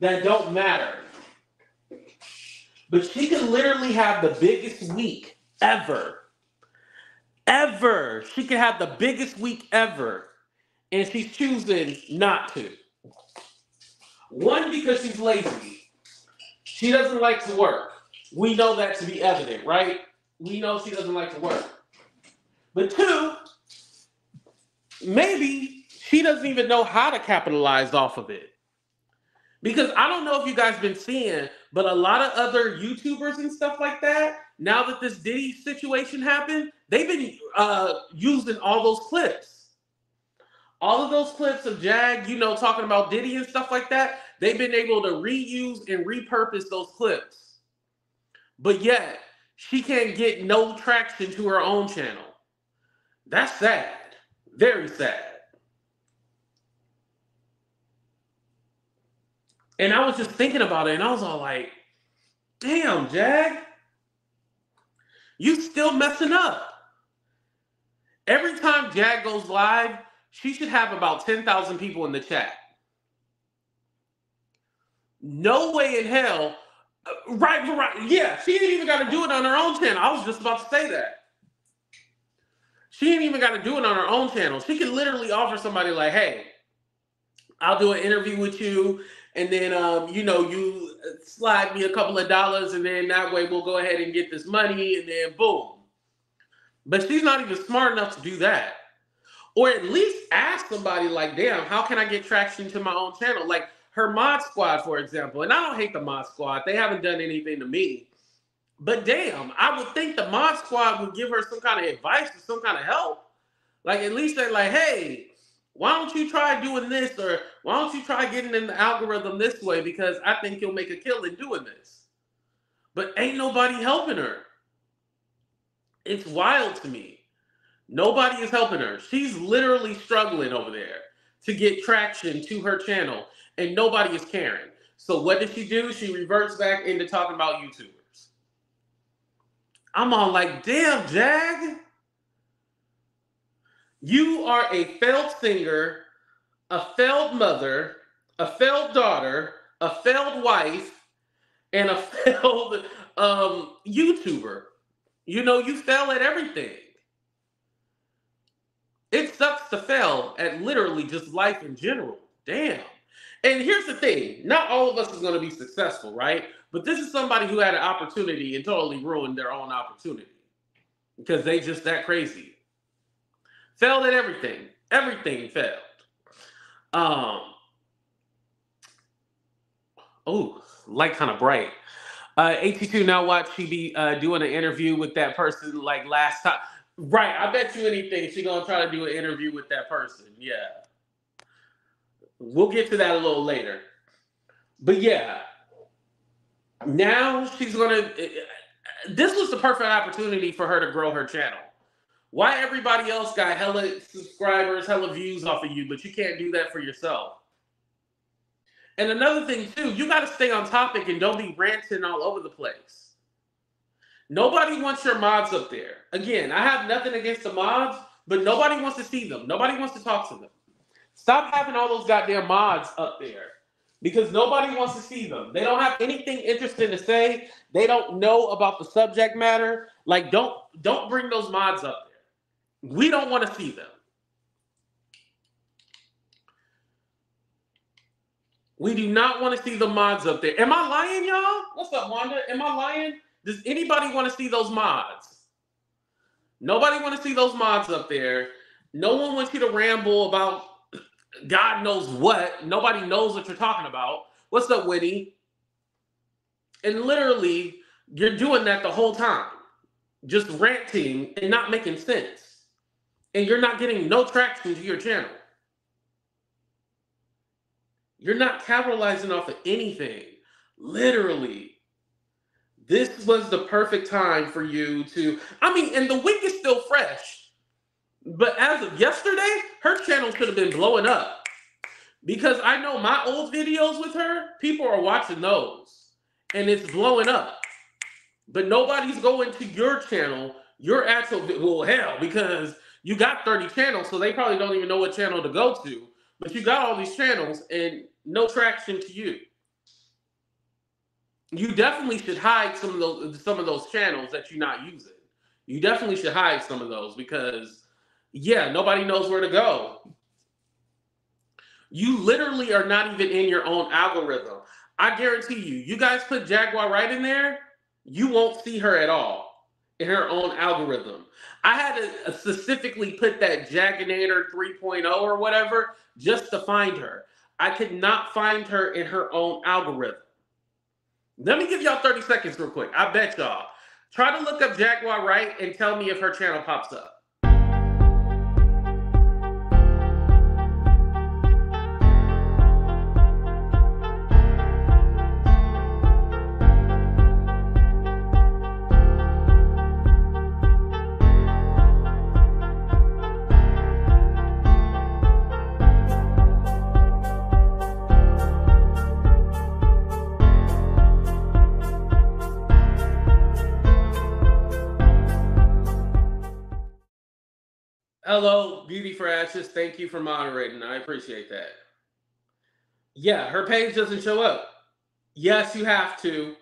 that don't matter. But she could literally have the biggest week ever. Ever. She could have the biggest week ever. And she's choosing not to. One, because she's lazy. She doesn't like to work. We know that to be evident, right? We know she doesn't like to work. But two, maybe she doesn't even know how to capitalize off of it. Because I don't know if you guys been seeing, but a lot of other YouTubers and stuff like that, now that this Diddy situation happened, they've been using all those clips. All of those clips of Jag, talking about Diddy and stuff like that, they've been able to reuse and repurpose those clips. But yet, she can't get no traction to her own channel. That's sad. Very sad. And I was just thinking about it, and I was all like, damn, Jag, you still messing up. Every time Jag goes live, she should have about 10,000 people in the chat. No way in hell. Right. Yeah, she ain't even got to do it on her own channel. I was just about to say that. She ain't even got to do it on her own channel. She can literally offer somebody like, hey, I'll do an interview with you, and then, you slide me a couple of dollars, and then that way we'll go ahead and get this money, and then boom. But she's not even smart enough to do that. Or at least ask somebody like, damn, how can I get traction to my own channel? Like her mod squad, for example. And I don't hate the mod squad. They haven't done anything to me. But damn, I would think the mod squad would give her some kind of advice or some kind of help. Like at least they're like, hey, why don't you try doing this? Or why don't you try getting in the algorithm this way? Because I think you'll make a killing doing this. But ain't nobody helping her. It's wild to me. Nobody is helping her. She's literally struggling over there to get traction to her channel, and nobody is caring. So what does she do? She reverts back into talking about YouTubers. I'm all like, damn, Jag. You are a failed singer, a failed mother, a failed daughter, a failed wife, and a failed YouTuber. You fail at everything. It sucks to fail at literally just life in general. Damn. And here's the thing. Not all of us is going to be successful, right? But this is somebody who had an opportunity and totally ruined their own opportunity. Because they just that crazy. Failed at everything. Everything failed. Light kind of bright. AT2 now watch she be doing an interview with that person like last time. Right, I bet you anything she's gonna try to do an interview with that person. Yeah. We'll get to that a little later. But yeah. Now she's gonna this was the perfect opportunity for her to grow her channel. Why everybody else got hella subscribers, hella views off of you, but you can't do that for yourself? And another thing too, you gotta stay on topic and don't be ranting all over the place. Nobody wants your mods up there. Again, I have nothing against the mods, but nobody wants to see them. Nobody wants to talk to them. Stop having all those goddamn mods up there because nobody wants to see them. They don't have anything interesting to say. They don't know about the subject matter. Like, don't bring those mods up there. We don't want to see them. We do not want to see the mods up there. Am I lying, y'all? What's up, Wanda? Am I lying? Does anybody want to see those mods? Nobody want to see those mods up there. No one wants you to ramble about God knows what. Nobody knows what you're talking about. What's up, Whitney? And literally, you're doing that the whole time. Just ranting and not making sense. And you're not getting no traction to your channel. You're not capitalizing off of anything. Literally. This was the perfect time for you to... and the week is still fresh. But as of yesterday, her channel should have been blowing up. Because I know my old videos with her, people are watching those. And it's blowing up. But nobody's going to your channel, your actual... Well, hell, because you got 30 channels, so they probably don't even know what channel to go to. But you got all these channels and no traction to you. You definitely should hide some of those channels that you're not using. You definitely should hide some of those because yeah, nobody knows where to go. You literally are not even in your own algorithm. I guarantee you, you guys put Jaguar Wright in there, you won't see her at all in her own algorithm. I had to specifically put that Jaginator 3.0 or whatever just to find her. I could not find her in her own algorithm. Let me give y'all 30 seconds real quick. I bet y'all. Try to look up Jaguar Wright and tell me if her channel pops up. Hello, Beauty for Ashes. Thank you for moderating. I appreciate that. Yeah, her page doesn't show up. Yes, you have to.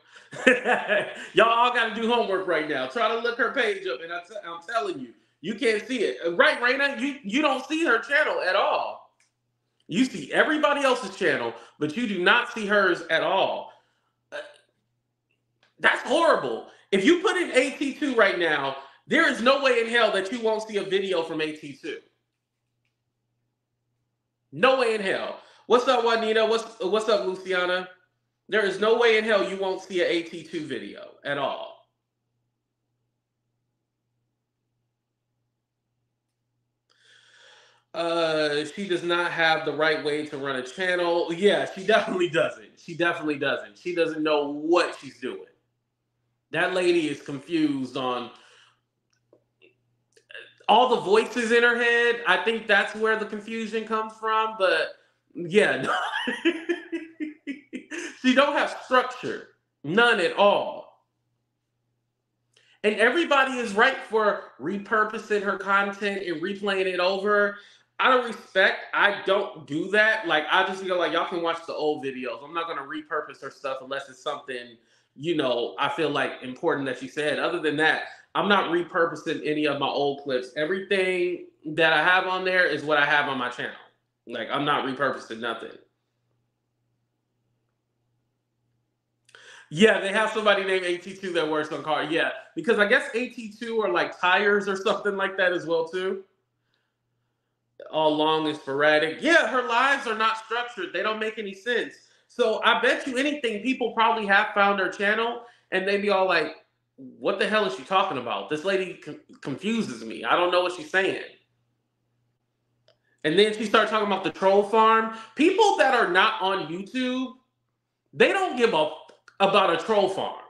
Y'all all got to do homework right now. Try to look her page up, and I'm telling you, you can't see it. Right, Raina? You don't see her channel at all. You see everybody else's channel, but you do not see hers at all. That's horrible. If you put in AT2 right now, there is no way in hell that you won't see a video from AT2. No way in hell. What's up, Juanita? What's up, Luciana? There is no way in hell you won't see an AT2 video at all. She does not have the right way to run a channel. Yeah, she definitely doesn't. She definitely doesn't. She doesn't know what she's doing. That lady is confused on all the voices in her head. I think that's where the confusion comes from. But yeah, no. She don't have structure, none at all. And everybody is right for repurposing her content and replaying it over. Out of respect, I don't do that. Like, I just feel like y'all can watch the old videos. I'm not going to repurpose her stuff unless it's something, I feel like important that she said. Other than that, I'm not repurposing any of my old clips. Everything that I have on there is what I have on my channel. Like, I'm not repurposing nothing. Yeah, they have somebody named AT2 that works on cars. Yeah, because I guess AT2 are like tires or something like that as well, too. All long and sporadic. Yeah, her lives are not structured. They don't make any sense. So I bet you anything, people probably have found her channel and they be all like, what the hell is she talking about? This lady confuses me. I don't know what she's saying. And then she started talking about the troll farm. People that are not on YouTube, they don't give a about a troll farm.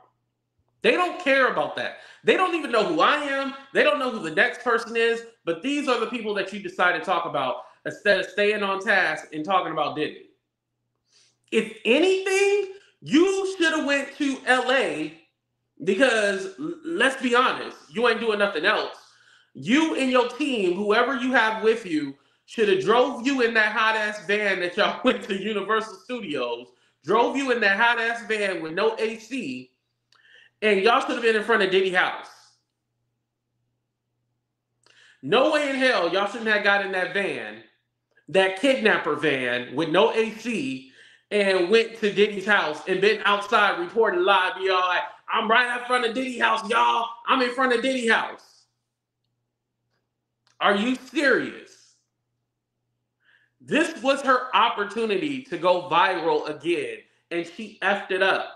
They don't care about that. They don't even know who I am. They don't know who the next person is. But these are the people that you decide to talk about instead of staying on task and talking about Diddy. If anything, you should have went to LA because let's be honest, you ain't doing nothing else. You and your team, whoever you have with you, should have drove you in that hot ass van that y'all went to Universal Studios. Drove you in that hot ass van with no AC, and y'all should have been in front of Diddy's house. No way in hell y'all shouldn't have got in that van, that kidnapper van with no AC, and went to Diddy's house and been outside reporting live. Y'all like, I'm right in front of Diddy's house, y'all. I'm in front of Diddy's house. Are you serious? This was her opportunity to go viral again, and she effed it up.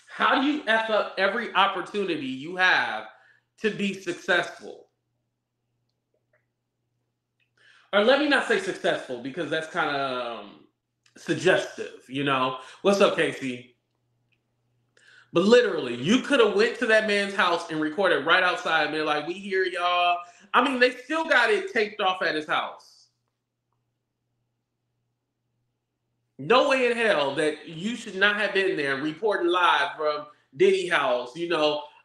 How do you F up every opportunity you have to be successful? Or let me not say successful because that's kind of suggestive, What's up, Casey? But literally, you could have went to that man's house and recorded right outside and been like, we hear y'all. I mean, they still got it taped off at his house. No way in hell that you should not have been there reporting live from Diddy house.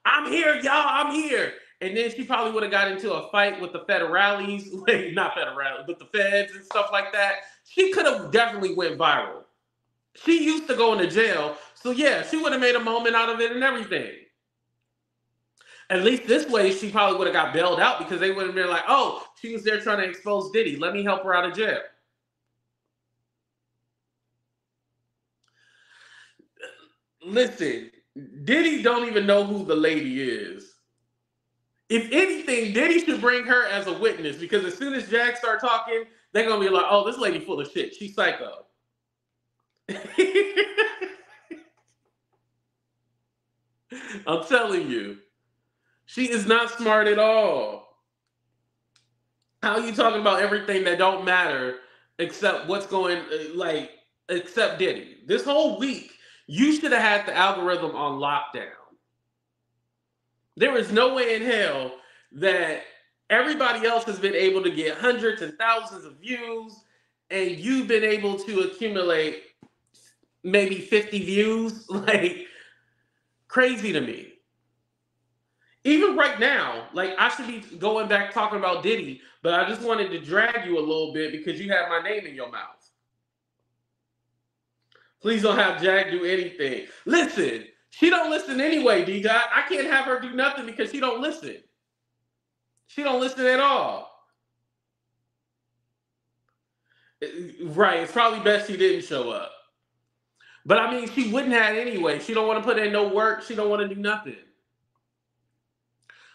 I'm here, y'all, I'm here. And then she probably would have got into a fight with the federales, not federales, but the feds and stuff like that. She could have definitely went viral. She used to going to jail. So yeah, she would have made a moment out of it and everything. At least this way, she probably would have got bailed out because they would have been like, oh, she was there trying to expose Diddy. Let me help her out of jail. Listen, Diddy don't even know who the lady is. If anything, Diddy should bring her as a witness because as soon as Jack start talking, they're going to be like, oh, this lady full of shit. She's psycho. I'm telling you. She is not smart at all. How are you talking about everything that don't matter except what's going, except Diddy? This whole week, you should have had the algorithm on lockdown. There is no way in hell that everybody else has been able to get hundreds and thousands of views and you've been able to accumulate maybe 50 views. Like, crazy to me. Even right now, like, I should be going back talking about Diddy, but I just wanted to drag you a little bit because you have my name in your mouth. Please don't have Jag do anything. Listen, she don't listen anyway, D-Dot. I can't have her do nothing because she don't listen. She don't listen at all. Right, it's probably best she didn't show up. But I mean, she wouldn't have anyway. She don't want to put in no work. She don't want to do nothing.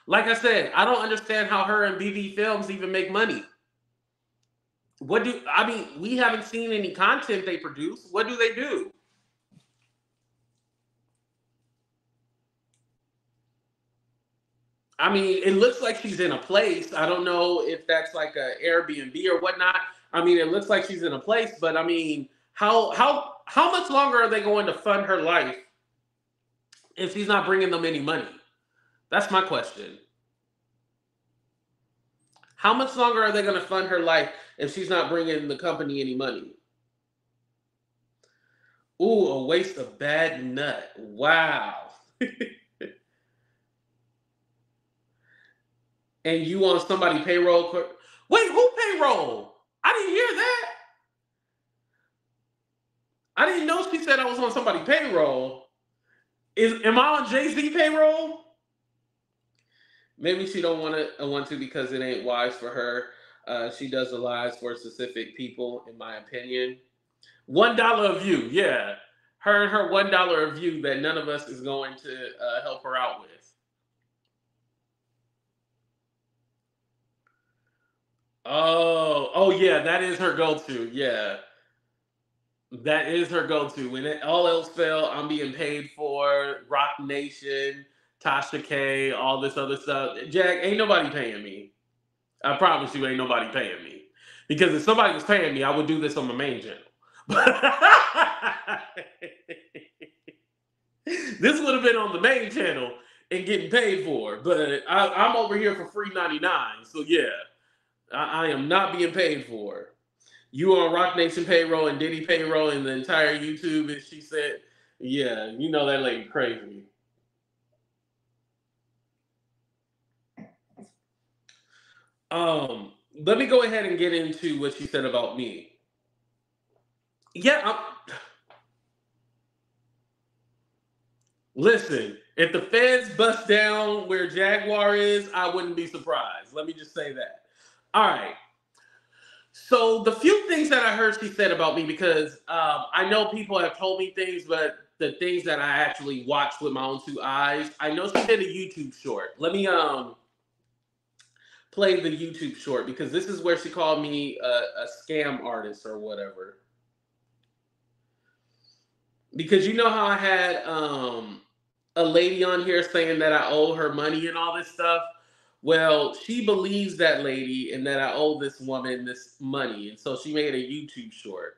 Like I said, I don't understand how her and BV Films even make money. We haven't seen any content they produce. What do they do? I mean, it looks like she's in a place. I don't know if that's like a Airbnb or whatnot. I mean, it looks like she's in a place, but I mean, how much longer are they going to fund her life if she's not bringing them any money? That's my question. How much longer are they going to fund her life if she's not bringing the company any money? Ooh, a waste of bad nut. Wow. And you on somebody payroll? Wait, who payroll? I didn't hear that. I didn't know she said I was on somebody payroll. Am I on Jay-Z payroll? Maybe she don't want to because it ain't wise for her. She does the lies for specific people, in my opinion. $1 a view, yeah. Her and her $1 a view that none of us is going to help her out with. Oh yeah, that is her go-to. Yeah, that is her go-to. When all else fail, I'm being paid for. Rock Nation, Tasha K, all this other stuff. Jack, ain't nobody paying me. I promise you, ain't nobody paying me. Because if somebody was paying me, I would do this on my main channel. This would have been on the main channel and getting paid for. But I'm over here for free 99. So yeah. I am not being paid for. You on Rock Nation payroll and Diddy payroll and the entire YouTube, and she said, yeah, you know that lady crazy. Let me go ahead and get into what she said about me. Yeah, listen, if the feds bust down where Jaguar is, I wouldn't be surprised. Let me just say that. All right. So the few things that I heard she said about me, because I know people have told me things, but the things that I actually watched with my own two eyes, I know she did a YouTube short. Let me play the YouTube short because this is where she called me a scam artist or whatever. Because you know how I had a lady on here saying that I owe her money and all this stuff? Well, she believes that lady and that I owe this woman this money. And so she made a YouTube short.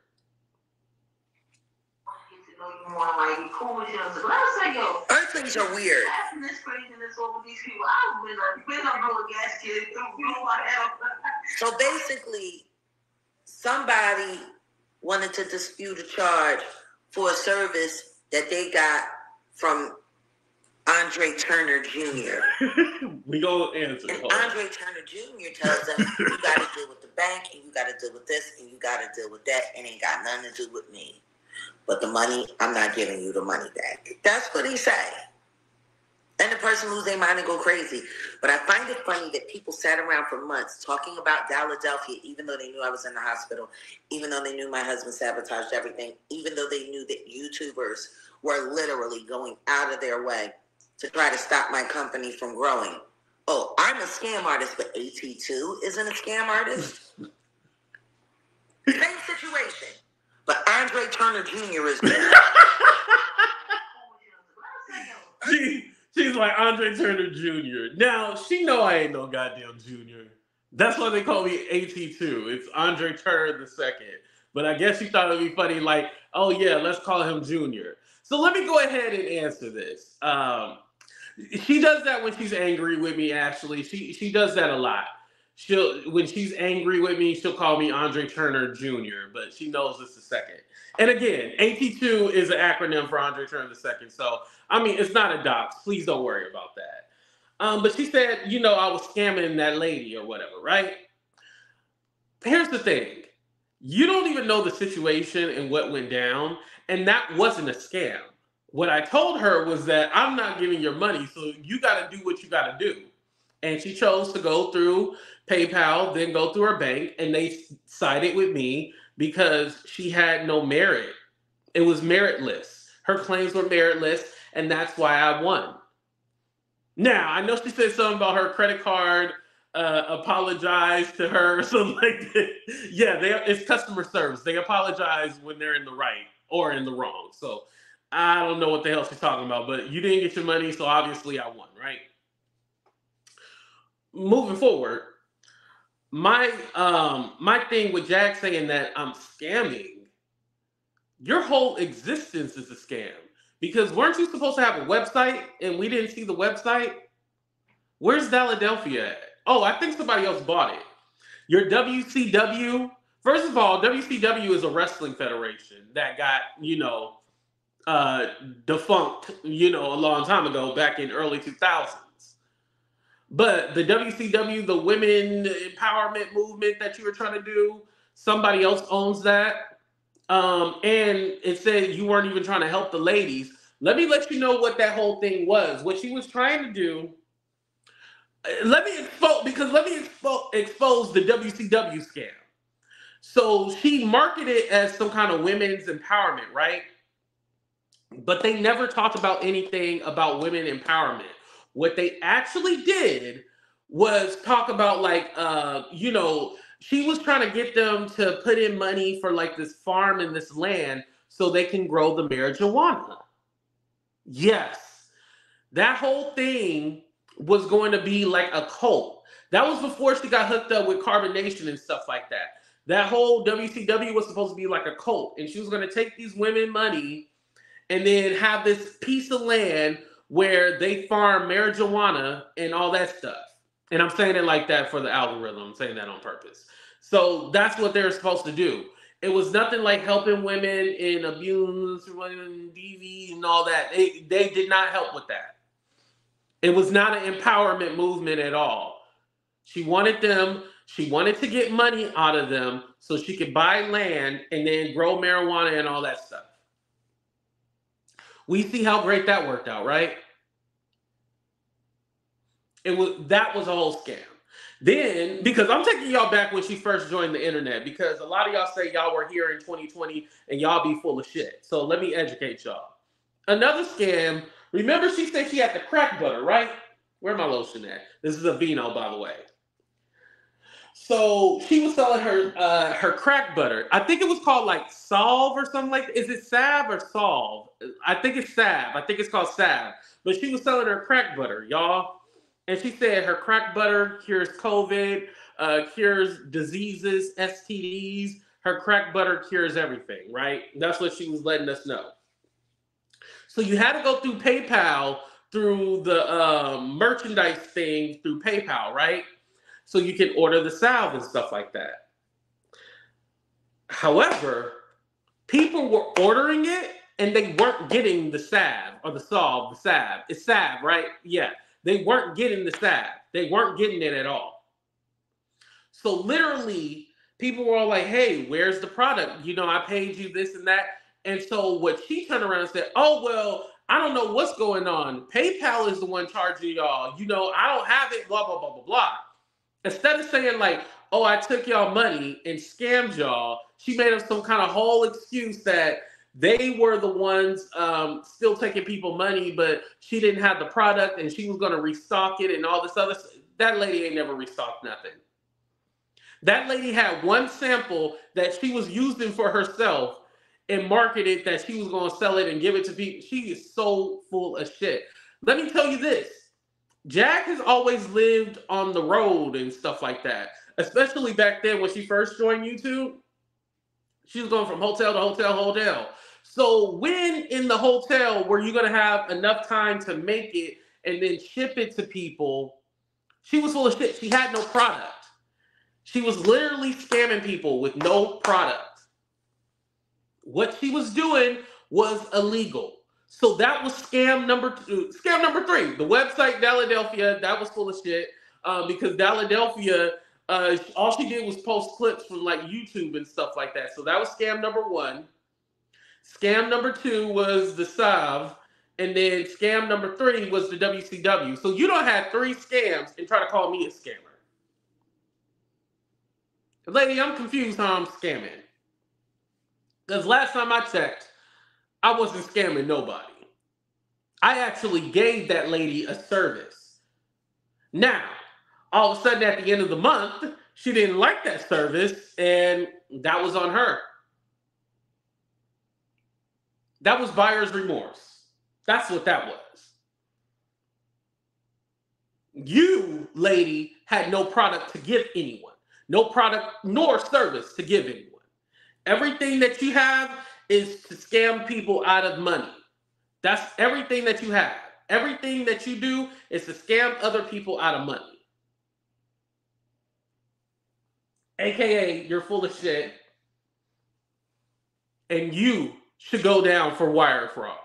Earth things are weird. So basically, somebody wanted to dispute a charge for a service that they got from Andre Turner Jr. We gonna answer. And Andre Turner Jr. tells them, you got to deal with the bank, and you got to deal with this, and you got to deal with that, and ain't got nothing to do with me. But the money, I'm not giving you the money back. That's what he said. And the person lose their mind and go crazy. But I find it funny that people sat around for months talking about Philadelphia, even though they knew I was in the hospital, even though they knew my husband sabotaged everything, even though they knew that YouTubers were literally going out of their way to try to stop my company from growing. Oh, I'm a scam artist, but AT2 isn't a scam artist? Same situation. But Andre Turner Jr. is good. She's like Andre Turner Jr. Now, she know I ain't no goddamn junior. That's why they call me AT2. It's Andre Turner II. But I guess she thought it would be funny, like, oh yeah, let's call him Junior. So let me go ahead and answer this. She does that when she's angry with me, actually. She does that a lot. When she's angry with me, she'll call me Andre Turner Jr., but she knows it's the second. And again, AT2 is an acronym for Andre Turner II. So, I mean, it's not a dox. Please don't worry about that. But she said, you know, I was scamming that lady or whatever, right? Here's the thing. You don't even know the situation and what went down, and that wasn't a scam. What I told her was that I'm not giving your money, so you got to do what you got to do. And she chose to go through PayPal, then go through her bank, and they sided with me because she had no merit. It was meritless. Her claims were meritless, and that's why I won. Now, I know she said something about her credit card, apologize to her or something like that. Yeah, it's customer service. They apologize when they're in the right or in the wrong. So I don't know what the hell she's talking about, but you didn't get your money, so obviously I won, right? Moving forward, my thing with Jack saying that I'm scamming, your whole existence is a scam. Because weren't you supposed to have a website and we didn't see the website? Where's Philadelphia at? Oh, I think somebody else bought it. Your WCW, first of all, WCW is a wrestling federation that got, defunct, a long time ago, back in early 2000s. But the WCW, the women empowerment movement that you were trying to do, somebody else owns that. And it said you weren't even trying to help the ladies. Let me let you know what that whole thing was. What she was trying to do. Let me expose the WCW scam. So she marketed it as some kind of women's empowerment, right? But they never talked about anything about women empowerment. What they actually did was talk about she was trying to get them to put in money for like this farm and this land so they can grow the marijuana. Yes. That whole thing was going to be like a cult. That was before she got hooked up with carbonation and stuff like that. That whole WCW was supposed to be like a cult. And she was going to take these women money and then have this piece of land where they farm marijuana and all that stuff. And I'm saying it like that for the algorithm. I'm saying that on purpose. So that's what they're supposed to do. It was nothing like helping women in abuse, DV, and all that. They did not help with that. It was not an empowerment movement at all. She wanted to get money out of them so she could buy land and then grow marijuana and all that stuff. We see how great that worked out, right? That was a whole scam. Then, because I'm taking y'all back when she first joined the internet, because a lot of y'all say y'all were here in 2020 and y'all be full of shit. So let me educate y'all. Another scam, remember she said she had the crack butter, right? Where my lotion at? This is a vino, by the way. So she was selling her crack butter. I think it was called like Solve or something like that. Is it Salve or Solve? I think it's Salve. I think it's called Salve. But she was selling her crack butter, y'all. And she said her crack butter cures COVID, cures diseases, STDs. Her crack butter cures everything, right? That's what she was letting us know. So you had to go through PayPal, through the merchandise thing through PayPal, right? So you can order the salve and stuff like that. However, people were ordering it and they weren't getting the salve or the solve, the salve. It's salve, right? Yeah. They weren't getting the salve. They weren't getting it at all. So literally, people were all like, hey, where's the product? I paid you this and that. And so what she turned around and said, oh, well, I don't know what's going on. PayPal is the one charging y'all. You know, I don't have it, blah, blah, blah, blah, blah. Instead of saying like, oh, I took y'all money and scammed y'all, she made up some kind of whole excuse that they were the ones still taking people money, but she didn't have the product and she was going to restock it and all this other stuff. That lady ain't never restocked nothing. That lady had one sample that she was using for herself and marketed that she was going to sell it and give it to people. She is so full of shit. Let me tell you this. Jag has always lived on the road and stuff like that. Especially back then when she first joined YouTube. She was going from hotel to hotel, hotel. So when in the hotel were you going to have enough time to make it and then ship it to people? She was full of shit. She had no product. She was literally scamming people with no product. What she was doing was illegal. So that was scam number 2. Scam number 3, the website Philadelphia, that was full of shit because Philadelphia, all she did was post clips from like YouTube and stuff like that. So that was scam number 1. Scam number 2 was the Sav. And then scam number 3 was the WCW. So you don't have 3 scams and try to call me a scammer. Lady, I'm confused how I'm scamming. Because last time I checked, I wasn't scamming nobody. I actually gave that lady a service. Now, all of a sudden at the end of the month, she didn't like that service, and that was on her. That was buyer's remorse. That's what that was. You, lady, had no product to give anyone. No product nor service to give anyone. Everything that you have is to scam people out of money. That's everything that you have. Everything that you do is to scam other people out of money. AKA, you're full of shit. And you should go down for wire fraud.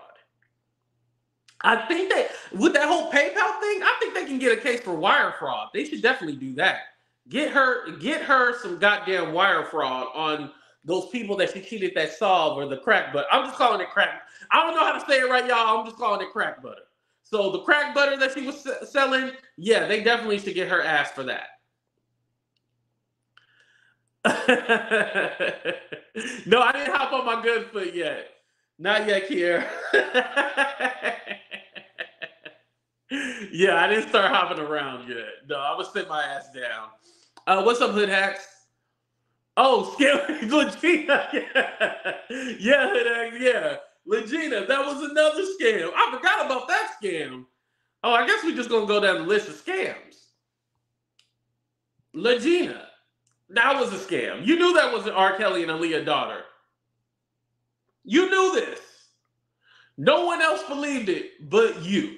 I think that with that whole PayPal thing, I think they can get a case for wire fraud. They should definitely do that. Get her some goddamn wire fraud on those people that she cheated that solve or the crack butter. I'm just calling it crack. I don't know how to say it right, y'all. I'm just calling it crack butter. So the crack butter that she was selling, yeah, they definitely should get her ass for that. No, I didn't hop on my good foot yet. Not yet, Kier. Yeah, I didn't start hopping around yet. No, I'm gonna sit my ass down. What's up, Hood Hacks? Oh, scam Legina. Yeah, Hood Hacks, yeah. Legina, that was another scam. I forgot about that scam. Oh, I guess we're just gonna go down the list of scams. Legina, that was a scam. You knew that wasn't R. Kelly and Aaliyah's daughter. You knew this. No one else believed it but you.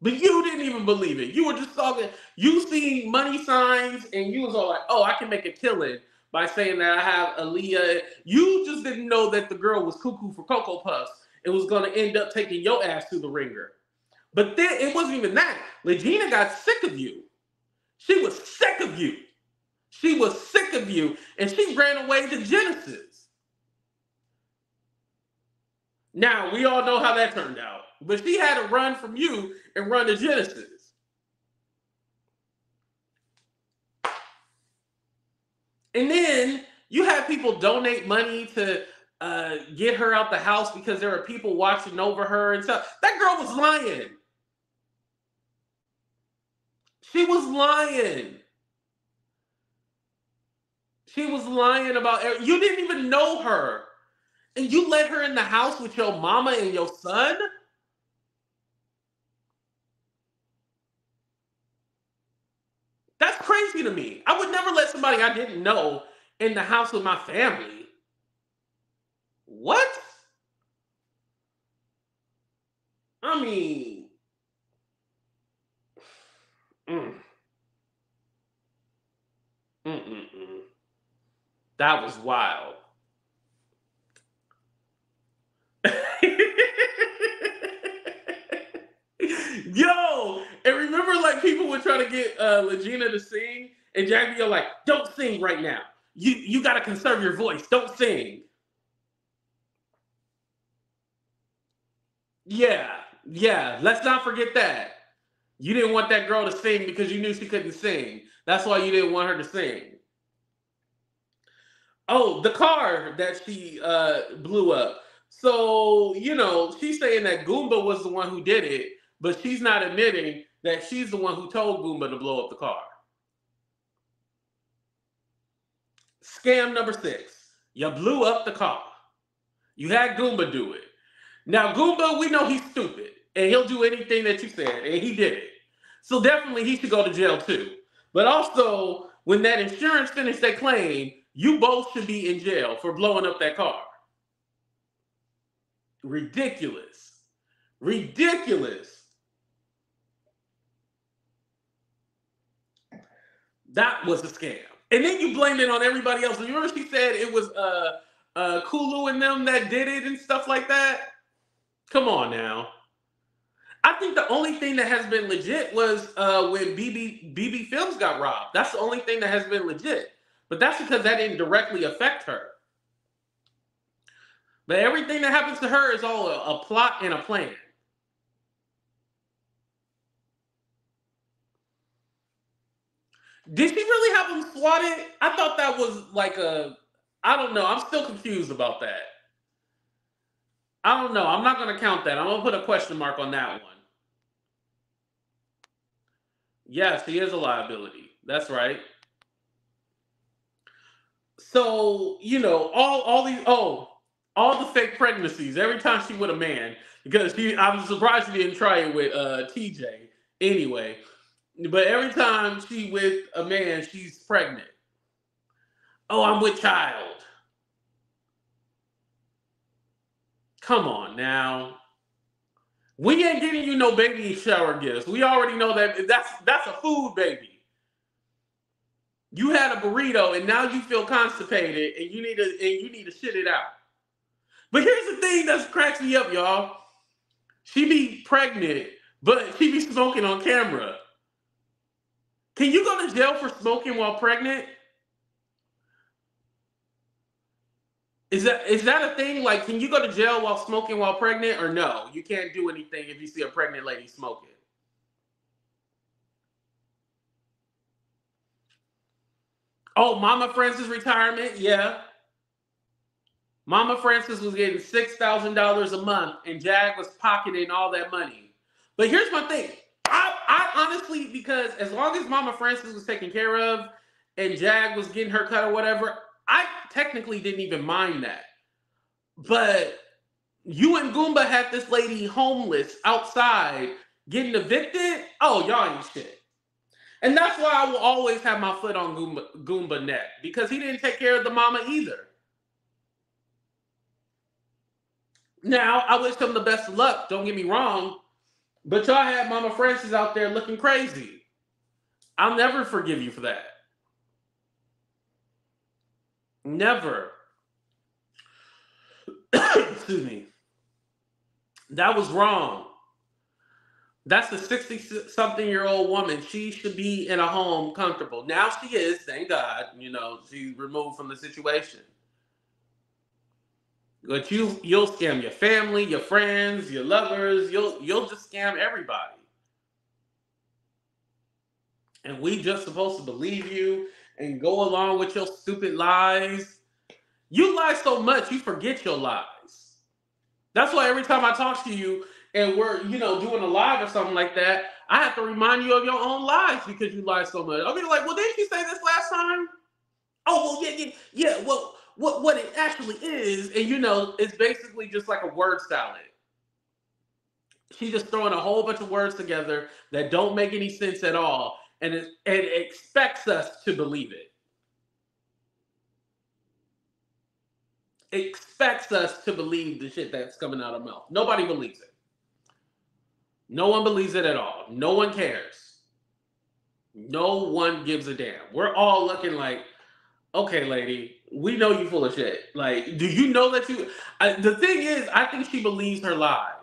But you didn't even believe it. You were just talking. You seen money signs and you was all like, oh, I can make a killing by saying that I have Aaliyah. You just didn't know that the girl was cuckoo for Cocoa Puffs and was going to end up taking your ass to the ringer. But then it wasn't even that. Legina got sick of you. She was sick of you. She was sick of you. And she ran away to Genesis. Now, we all know how that turned out. But she had to run from you and run to Genesis. And then you have people donate money to get her out the house because there are people watching over her and stuff. That girl was lying. She was lying. She was lying about you didn't even know her. And you let her in the house with your mama and your son? That's crazy to me. I would never let somebody I didn't know in the house with my family. What? I mean, that was wild. Yo, and remember, like, people would try to get Legina to sing, and Jack be like, "Don't sing right now. You gotta conserve your voice. Don't sing." Yeah. Let's not forget that. You didn't want that girl to sing because you knew she couldn't sing. That's why you didn't want her to sing. Oh, the car that she blew up. So, she's saying that Goomba was the one who did it, but she's not admitting that she's the one who told Goomba to blow up the car. Scam number 6. You blew up the car. You had Goomba do it. Now, Goomba, we know he's stupid, and he'll do anything that you said, and he did it. So definitely he should go to jail too. But also, when that insurance finished their claim, you both should be in jail for blowing up that car. Ridiculous. Ridiculous. That was a scam. And then you blamed it on everybody else. You remember she said it was Kulu and them that did it and stuff like that? Come on now. I think the only thing that has been legit was when BB Films got robbed. That's the only thing that has been legit. But that's because that didn't directly affect her. But everything that happens to her is all a plot and a plan. Did she really have him swatted? I thought that was like I don't know. I'm still confused about that. I don't know. I'm not going to count that. I'm going to put a question mark on that one. Yes, he is a liability. That's right. So, all the fake pregnancies every time she with a man, because I'm surprised she didn't try it with TJ anyway. But every time she with a man, she's pregnant. Oh, I'm with child. Come on now. We ain't getting you no baby shower gifts. We already know that's a food baby. You had a burrito and now you feel constipated and you need to shit it out. But here's the thing that cracks me up, y'all. She be pregnant, but she be smoking on camera. Can you go to jail for smoking while pregnant? Is that a thing? Like, can you go to jail while smoking while pregnant, or no? You can't do anything if you see a pregnant lady smoking. Oh, Mama Francis retirement, yeah. Mama Francis was getting $6,000 a month, and Jag was pocketing all that money. But here's my thing. I honestly, because as long as Mama Francis was taken care of, and Jag was getting her cut or whatever, I technically didn't even mind that. But you and Goomba had this lady homeless outside getting evicted. Oh, y'all ain't shit. And that's why I will always have my foot on Goomba neck, because he didn't take care of the mama either. Now, I wish him the best of luck, don't get me wrong, but y'all had Mama Francis out there looking crazy. I'll never forgive you for that. Never. Excuse me. That was wrong. That's a 60-something-year-old woman. She should be in a home comfortable. Now she is, thank God. She's removed from the situation. But you'll scam your family, your friends, your lovers. You'll just scam everybody. And we just supposed to believe you and go along with your stupid lies. You lie so much, you forget your lies. That's why every time I talk to you and we're, doing a live or something like that, I have to remind you of your own lies because you lie so much. I'll be like, well, didn't you say this last time? Oh, well, yeah. Well, what it actually is, and it's basically just like a word salad. She's just throwing a whole bunch of words together that don't make any sense at all, and it expects us to believe it. Expects us to believe the shit that's coming out of her mouth. Nobody believes it. No one believes it at all. No one cares. No one gives a damn. We're all looking like, okay, lady, we know you full of shit. Like, do you know that you... the thing is, I think she believes her lies.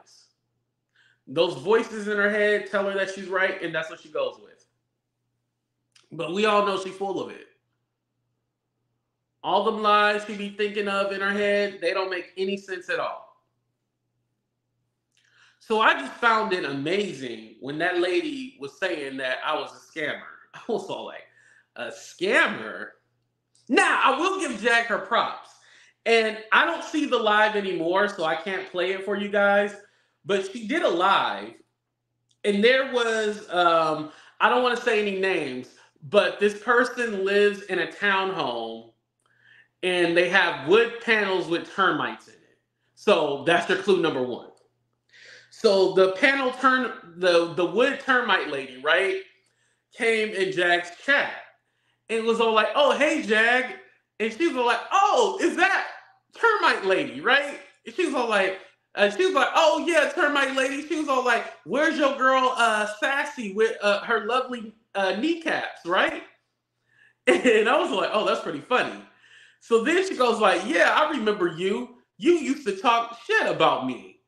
Those voices in her head tell her that she's right, and that's what she goes with. But we all know she's full of it. All them lies she be thinking of in her head, they don't make any sense at all. So I just found it amazing when that lady was saying that I was a scammer. I was all like, a scammer? Now, I will give Jag her props. And I don't see the live anymore, so I can't play it for you guys. But she did a live, and there was, I don't want to say any names, but this person lives in a townhome, and they have wood panels with termites in it. So that's your clue number one. So the wood termite lady, right, came in Jag's chat and was all like, "Oh, hey, Jag," and she was all like, "Oh, is that termite lady, right?" And she was all like, "Oh yeah, termite lady." She was all like, "Where's your girl, Sassy, with her lovely kneecaps, right?" And I was like, "Oh, that's pretty funny." So then she goes like, "Yeah, I remember you. You used to talk shit about me.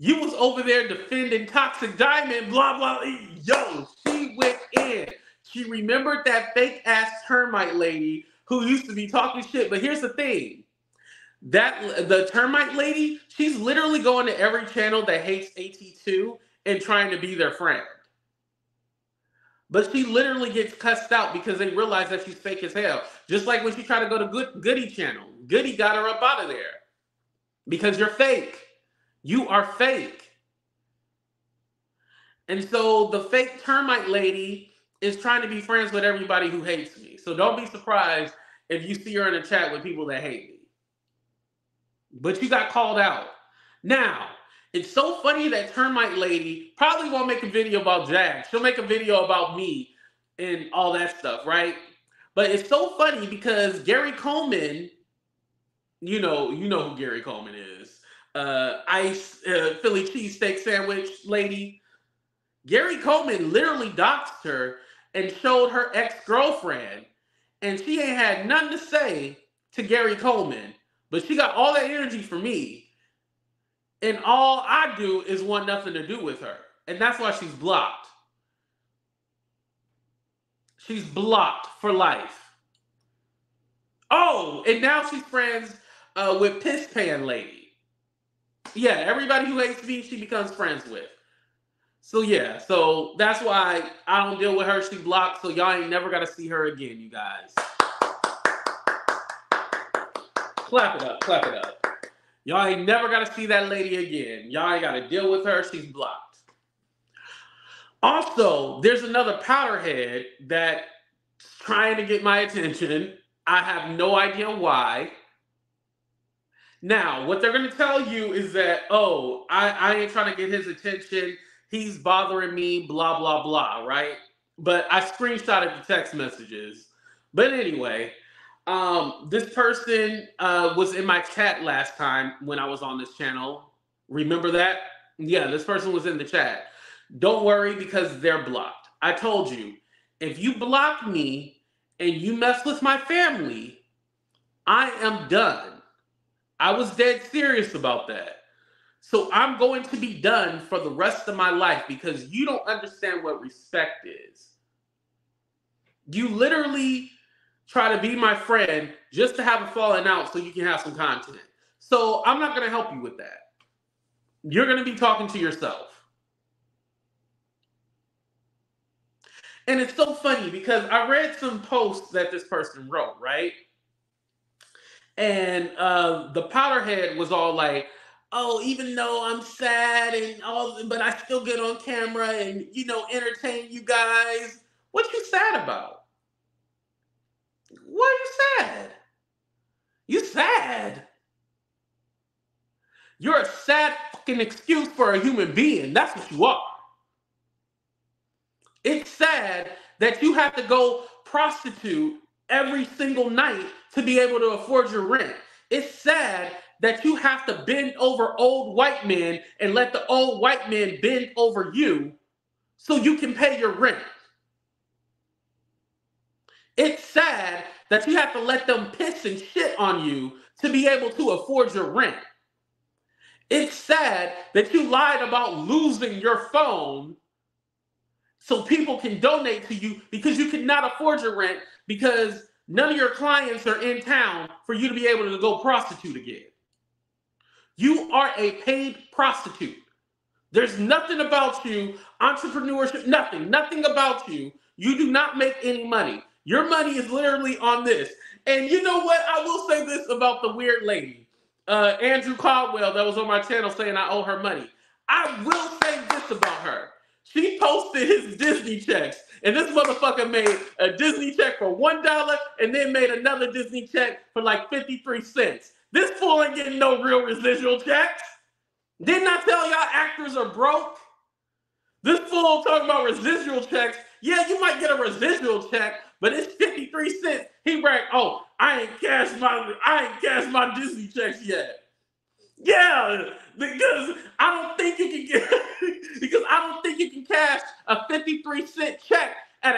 You was over there defending Toxic Diamond, blah blah." Yo, she went in. She remembered that fake ass termite lady who used to be talking shit. But here's the thing: the termite lady, she's literally going to every channel that hates AT2 and trying to be their friend. But she literally gets cussed out because they realize that she's fake as hell. Just like when she tried to go to Goody channel. Goody got her up out of there. Because you're fake. You are fake. And so the fake termite lady is trying to be friends with everybody who hates me. So don't be surprised if you see her in a chat with people that hate me. But you got called out. Now, it's so funny that termite lady probably won't make a video about Jag. She'll make a video about me and all that stuff, right? But it's so funny because Gary Coleman, you know who Gary Coleman is. Ice Philly cheesesteak sandwich lady. Gary Coleman literally doxed her and showed her ex-girlfriend. And she ain't had nothing to say to Gary Coleman. But she got all that energy for me. And all I do is want nothing to do with her. And that's why she's blocked. She's blocked for life. Oh, and now she's friends with Piss Pan Lady. Yeah, everybody who hates me, she becomes friends with. So yeah, so that's why I don't deal with her. She blocked, so y'all ain't never got to see her again, you guys. Clap it up, clap it up. Y'all ain't never got to see that lady again. Y'all ain't got to deal with her. She's blocked. Also, there's another powderhead that's trying to get my attention. I have no idea why. Now, what they're going to tell you is that, oh, I ain't trying to get his attention. He's bothering me, blah, blah, blah, right? But I screenshotted the text messages. But anyway, this person was in my chat last time when I was on this channel. Remember that? Yeah, this person was in the chat. Don't worry because they're blocked. I told you, if you block me and you mess with my family, I am done. I was dead serious about that. So I'm going to be done for the rest of my life because you don't understand what respect is. You literally try to be my friend just to have a falling out so you can have some content. So I'm not going to help you with that. You're going to be talking to yourself. And it's so funny because I read some posts that this person wrote, right? And the powderhead was all like, oh, even though I'm sad and all, but I still get on camera and, entertain you guys. What you sad about? Why are you sad? You sad? You're a sad fucking excuse for a human being. That's what you are. It's sad that you have to go prostitute every single night to be able to afford your rent. It's sad that you have to bend over old white men and let the old white men bend over you so you can pay your rent. It's sad that you have to let them piss and shit on you to be able to afford your rent. It's sad that you lied about losing your phone so people can donate to you because you cannot afford your rent because none of your clients are in town for you to be able to go prostitute again. You are a paid prostitute. There's nothing about you, entrepreneurship, nothing about you. You do not make any money. Your money is literally on this. And you know what? I will say this about the weird lady, Andrew Caldwell, that was on my channel saying I owe her money. I will say this about her. She posted his Disney checks, and this motherfucker made a Disney check for $1 and then made another Disney check for like 53 cents. This fool ain't getting no real residual checks. Didn't I tell y'all actors are broke? This fool talking about residual checks. Yeah, you might get a residual check, but it's 53 cents. He bragged, oh, I ain't cashed my Disney checks yet. Yeah, because I don't think you can cash a 53-cent check at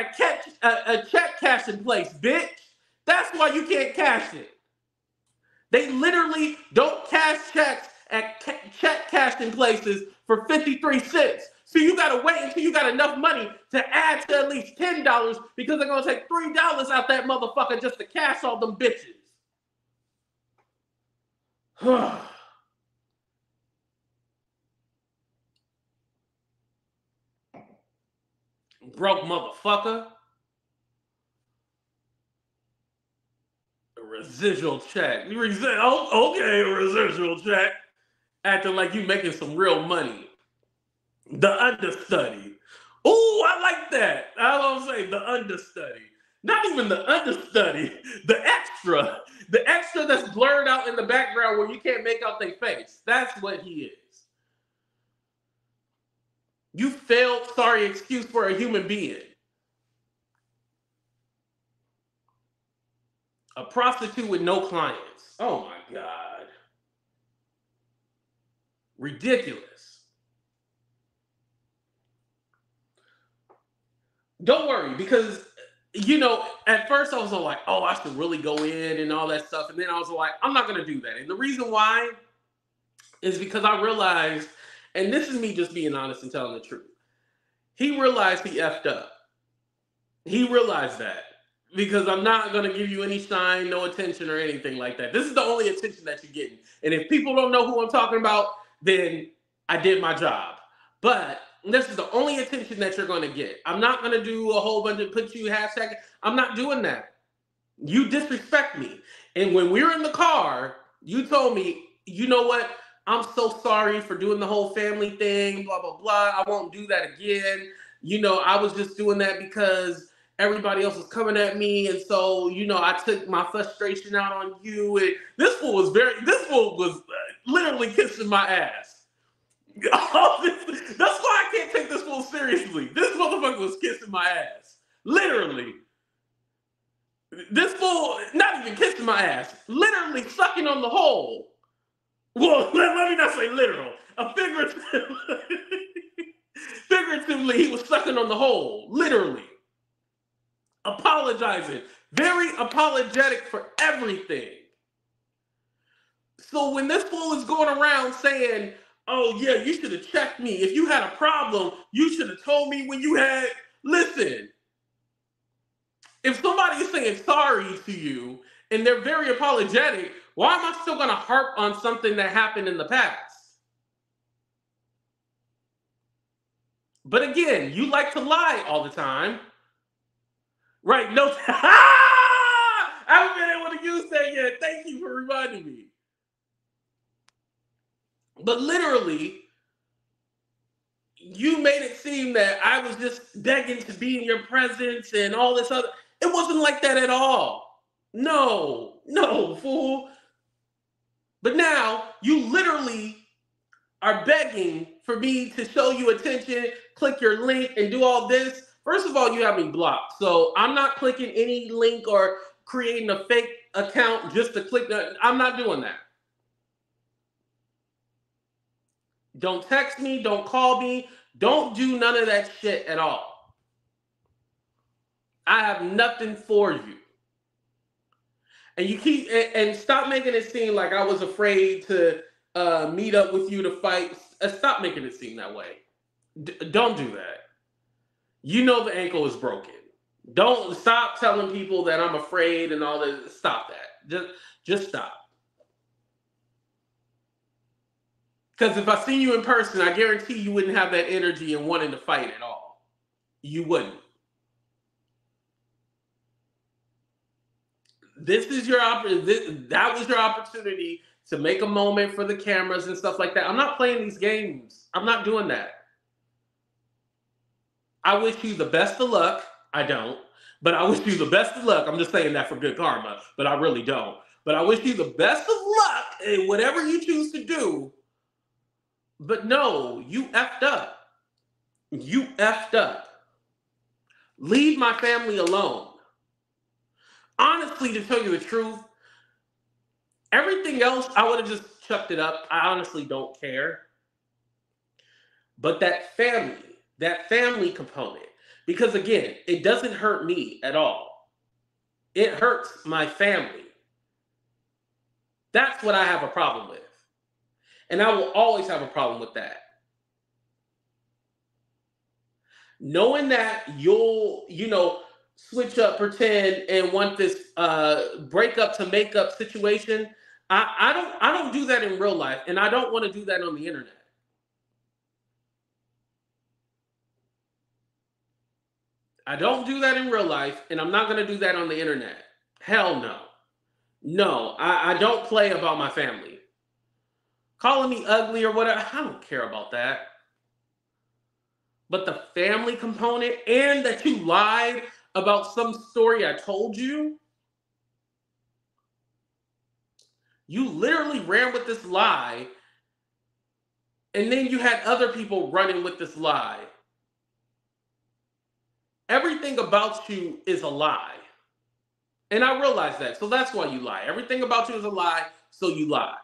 a check cashing place, bitch. That's why you can't cash it. They literally don't cash checks at check cashing places for 53 cents. So you gotta wait until you got enough money to add to at least $10 because they're gonna take $3 out that motherfucker just to cash all them bitches. Broke motherfucker. A residual check. Okay, a residual check. Acting like you making some real money. The understudy. Ooh, I like that. I don't say the understudy. Not even the understudy. The extra. The extra that's blurred out in the background where you can't make out their face. That's what he is. You failed sorry excuse for a human being. A prostitute with no clients. Oh my God. Ridiculous. Don't worry, because, you know, at first I was all like, oh, I should really go in and all that stuff. And then I was like, I'm not going to do that. And the reason why is because I realized, and this is me just being honest and telling the truth. He realized he effed up. He realized that. Because I'm not going to give you any shine, no attention or anything like that. This is the only attention that you're getting. And if people don't know who I'm talking about, then I did my job. But this is the only attention that you're going to get. I'm not going to do a whole bunch of put you hashtag. I'm not doing that. You disrespect me. And when we were in the car, you told me, you know what? I'm so sorry for doing the whole family thing, blah, blah, blah. I won't do that again. You know, I was just doing that because everybody else was coming at me, and so, you know, I took my frustration out on you. And this fool was literally kissing my ass. That's why I can't take this fool seriously. This motherfucker was kissing my ass. Literally. This fool, not even kissing my ass, literally sucking on the hole. Well, let me not say literal. Figuratively, he was sucking on the hole. Literally. Apologizing. Very apologetic for everything. So when this fool is going around saying, oh yeah, you should have checked me. If you had a problem, you should have told me when you had... Listen, if somebody is saying sorry to you and they're very apologetic, why am I still going to harp on something that happened in the past? But again, you like to lie all the time. Right, no, I haven't been able to use that yet. Thank you for reminding me. But literally, you made it seem that I was just begging to be in your presence and all this other. It wasn't like that at all. No, fool. But now, you literally are begging for me to show you attention, click your link, and do all this. First of all, you have me blocked. So I'm not clicking any link or creating a fake account just to click that. I'm not doing that. Don't text me. Don't call me. Don't do none of that shit at all. I have nothing for you. And you keep, and stop making it seem like I was afraid to meet up with you to fight. Stop making it seem that way. Don't do that. You know the ankle is broken. Don't stop telling people that I'm afraid and all that. Stop that. Just stop. Because if I seen you in person, I guarantee you wouldn't have that energy and wanting to fight at all. You wouldn't. This is your that was your opportunity to make a moment for the cameras and stuff like that. I'm not playing these games. I'm not doing that. I wish you the best of luck. I don't. But I wish you the best of luck. I'm just saying that for good karma, but I really don't. But I wish you the best of luck in whatever you choose to do. But no, you effed up. You effed up. Leave my family alone. Honestly, to tell you the truth, everything else, I would have just chucked it up. I honestly don't care. But that family component, because again, it doesn't hurt me at all. It hurts my family. That's what I have a problem with. And I will always have a problem with that. Knowing that you'll, switch up, pretend, and want this breakup to make up situation, I don't do that in real life, and I don't want to do that on the internet. I don't do that in real life, and I'm not going to do that on the internet. Hell no. No, I don't play about my family. Calling me ugly or whatever, I don't care about that. But the family component, and that you lied about some story I told you, you literally ran with this lie, and then you had other people running with this lie. Everything about you is a lie. And I realize that, so that's why you lie. Everything about you is a lie, so you lie.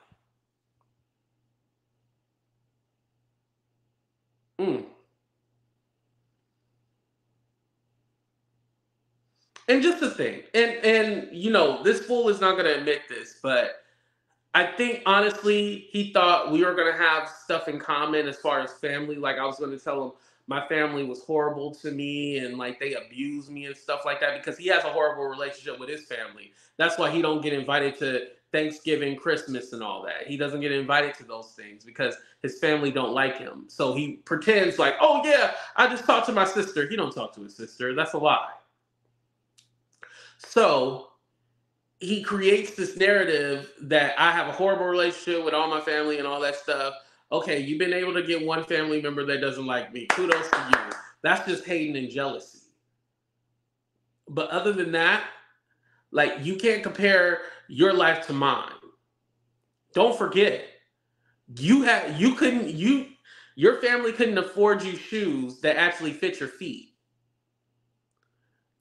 And just the thing, and this fool is not going to admit this, but I think honestly, he thought we were going to have stuff in common as far as family. Like I was going to tell him my family was horrible to me and like they abused me and stuff like that because he has a horrible relationship with his family. That's why he don't get invited to Thanksgiving, Christmas, and all that. He doesn't get invited to those things because his family don't like him. So he pretends like, oh yeah, I just talked to my sister. He don't talk to his sister. That's a lie. So he creates this narrative that I have a horrible relationship with all my family and all that stuff. Okay, you've been able to get one family member that doesn't like me. Kudos to you. That's just hating and jealousy. But other than that, like you can't compare your life to mine. Don't forget, your family couldn't afford you shoes that actually fit your feet.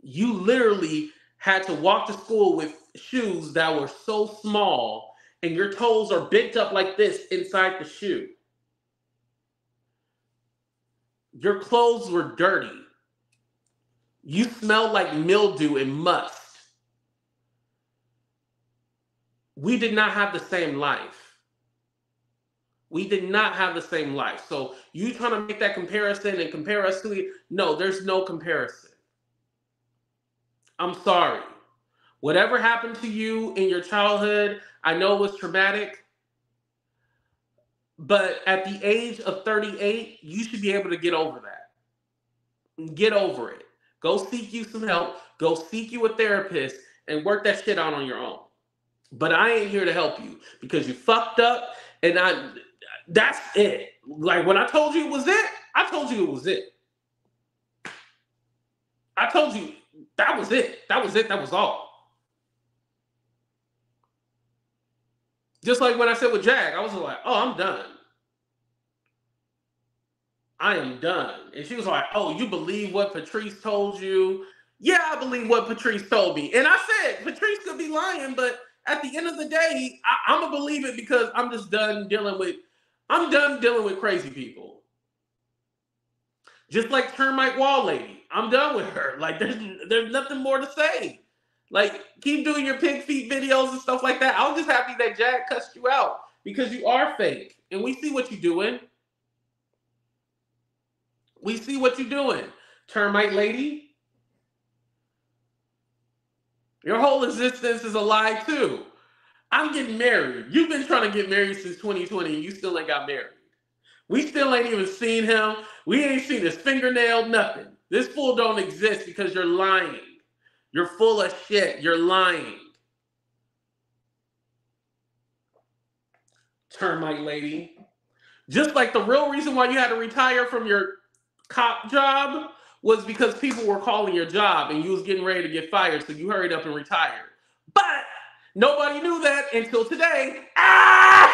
You literally had to walk to school with shoes that were so small and your toes are bent up like this inside the shoe. Your clothes were dirty. You smelled like mildew and must. We did not have the same life. We did not have the same life. So you trying to make that comparison and compare us to it? No, there's no comparison. I'm sorry. Whatever happened to you in your childhood, I know it was traumatic. But at the age of 38, you should be able to get over that. Get over it. Go seek you some help. Go seek you a therapist and work that shit out on your own. But I ain't here to help you because you fucked up and that's it. Like when I told you it was it, I told you it was it. I told you that was it. That was it. That was all. Just like when I said with Jag, I was like, oh, I'm done. I am done. And she was like, oh, you believe what Patrice told you? Yeah, I believe what Patrice told me. And I said, Patrice could be lying, but at the end of the day, I'm going to believe it because I'm done dealing with crazy people. Just like Termite Wall Lady. I'm done with her. Like, there's nothing more to say. Like, keep doing your pig feet videos and stuff like that. I was just happy that Jag cussed you out because you are fake. And we see what you're doing. We see what you're doing, Termite Lady. Your whole existence is a lie, too. I'm getting married. You've been trying to get married since 2020 and you still ain't got married. We still ain't even seen him. We ain't seen his fingernail, nothing. This fool don't exist because you're lying. You're full of shit. You're lying. Termite lady. Just like the real reason why you had to retire from your cop job was because people were calling your job and you was getting ready to get fired, so you hurried up and retired. But nobody knew that until today. Ah!